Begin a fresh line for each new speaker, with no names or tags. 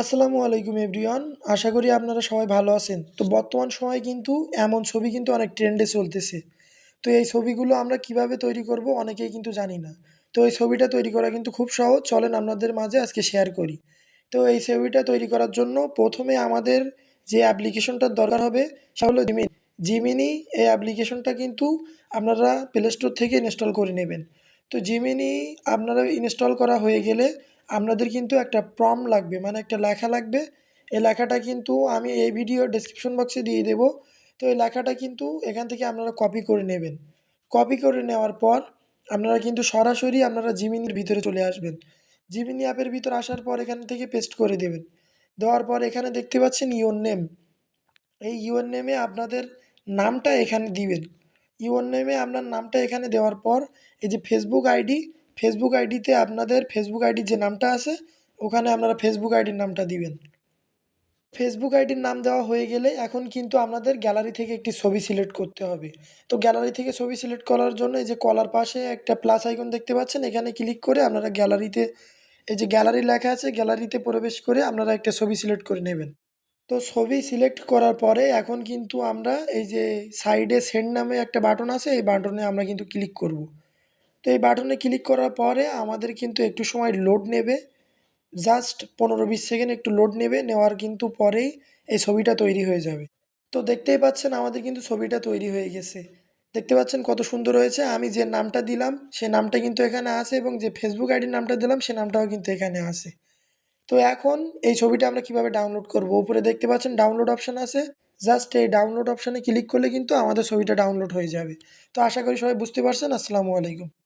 আসসালামু আলাইকুম এভরিওয়ান। আশা করি আপনারা সবাই ভালো আছেন। তো বর্তমান সময়ে কিন্তু এমন ছবি কিন্তু অনেক ট্রেন্ডে চলতেছে। তো এই ছবিগুলো আমরা কিভাবে তৈরি করব অনেকেই কিন্তু জানি না। তো এই ছবিটা তৈরি করা কিন্তু খুব সহজ। চলেন আপনাদের মাঝে আজকে শেয়ার করি। তো এই ছবিটা তৈরি করার জন্য প্রথমে আমাদের যে অ্যাপ্লিকেশনটার দরকার হবে সেটা হলো জিমিনি। জিমিনি এই অ্যাপ্লিকেশনটা কিন্তু আপনারা প্লে স্টোর থেকে ইনস্টল করে নেবেন। তো জিমিনি আপনারা ইনস্টল করা হয়ে গেলে আপনাদের কিন্তু একটা প্রম্পট লাগবে, মানে একটা লেখা লাগবে। এই লেখাটা কিন্তু আমি এই ভিডিওর ডেসক্রিপশন বক্সে দিয়ে দেবো। তো এই লেখাটা কিন্তু এখান থেকে আপনারা কপি করে নেবেন। কপি করে নেওয়ার পর আপনারা কিন্তু সরাসরি আপনারা জিমিনির ভিতরে চলে আসবেন। জিমিনি অ্যাপের ভিতর আসার পর এখান থেকে পেস্ট করে দেবেন। দেওয়ার পর এখানে দেখতে পাচ্ছেন ইওর নেম। এই ইওর নেমে আপনাদের নামটা এখানে দিবেন। ইওর নেমে আপনার নামটা এখানে দেওয়ার পর এই যে ফেসবুক আইডিতে আপনাদের ফেসবুক আইডির যে নামটা আছে ওখানে আপনারা ফেসবুক আইডির নামটা দিবেন। ফেসবুক আইডির নাম দেওয়া হয়ে গেলে এখন কিন্তু আপনাদের গ্যালারি থেকে একটি ছবি সিলেক্ট করতে হবে। তো গ্যালারি থেকে ছবি সিলেক্ট করার জন্য এই যে কলার পাশে একটা প্লাস আইকন দেখতে পাচ্ছেন, এখানে ক্লিক করে আপনারা গ্যালারিতে, এই যে গ্যালারি লেখা আছে গ্যালারিতে প্রবেশ করে আপনারা একটা ছবি সিলেক্ট করে নেবেন। তো ছবি সিলেক্ট করার পরে এখন কিন্তু আমরা এই যে সাইডে সেন্ড নামে একটা বাটন আছে, এই বাটনে আমরা কিন্তু ক্লিক করব। তো এই বাটনে ক্লিক করার পরে আমাদের কিন্তু একটু সময় লোড নেবে। জাস্ট 15-20 সেকেন্ড একটু লোড নেবে, নেওয়ার কিন্তু পরেই এই ছবিটা তৈরি হয়ে যাবে। তো দেখতেই পাচ্ছেন আমাদের কিন্তু ছবিটা তৈরি হয়ে গেছে। দেখতে পাচ্ছেন কত সুন্দর হয়েছে। আমি যে নামটা দিলাম সে নামটা কিন্তু এখানে আছে এবং যে ফেসবুক আইডির নামটা দিলাম সে নামটাও কিন্তু এখানে আছে। তো এখন এই ছবিটা আমরা কিভাবে ডাউনলোড করব? উপরে দেখতে পাচ্ছেন ডাউনলোড অপশন আছে। জাস্ট এই ডাউনলোড অপশনে ক্লিক করলে কিন্তু আমাদের ছবিটা ডাউনলোড হয়ে যাবে। তো আশা করি সবাই বুঝতে পারছেন। আসসালামু আলাইকুম।